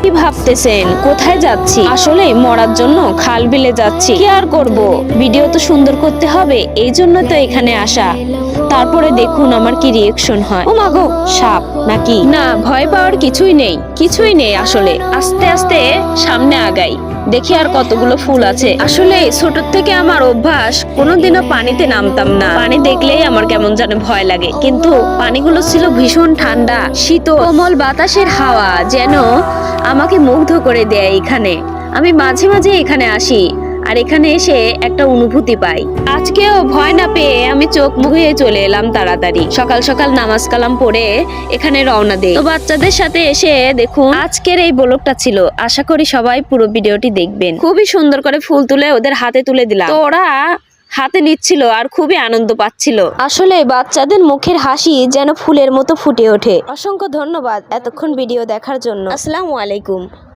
কি ভাবতেছেন কোথায় যাচ্ছি? আসলে মরার জন্য খাল বিলে যাচ্ছি। কি আর করব, ভিডিও তো সুন্দর করতে হবে, এই জন্য তো এখানে আসা। তারপরে দেখুন আমার কি রিয়েকশন হয়। ও মাগো, সাপ নাকি? না, ভয় পাওয়ার কিছুই নেই আসলে। আস্তে আস্তে সামনে আগাই, দেখি আর কতগুলো ফুল আছে। আসলে ছোট থেকে আমার অভ্যাস, কোনোদিনও পানিতে নামতাম না। পানি দেখলেই আমার কেমন যেন ভয় লাগে, কিন্তু পানিগুলো ছিল ভীষণ ঠান্ডা, শীতল, কোমল বাতাসের হাওয়া যেন আমাকে মুগ্ধ করে দেয়। এখানে আমি মাঝে মাঝে এখানে আসি, আর এখানে এসে একটা অনুভূতি পাই। আজকেও ভয় না পেয়ে আমি চোখ মুখিয়ে চলে এলাম তাড়াতাড়ি। সকাল সকাল নামাজ কালাম পড়ে এখানে রওনা দেই। তো বাচ্চাদের সাথে এসে দেখুন আজকের এই ব্লগটা ছিল। আশা করি সবাই পুরো ভিডিওটি দেখবেন। খুবই সুন্দর করে ফুল তুলে ওদের হাতে তুলে দিলাম, তো ওরা হাতে নিচ্ছিল আর খুবই আনন্দ পাচ্ছিল। আসলে বাচ্চাদের মুখের হাসি যেন ফুলের মতো ফুটে ওঠে। অসংখ্য ধন্যবাদ এতক্ষণ ভিডিও দেখার জন্য। আসসালামু আলাইকুম।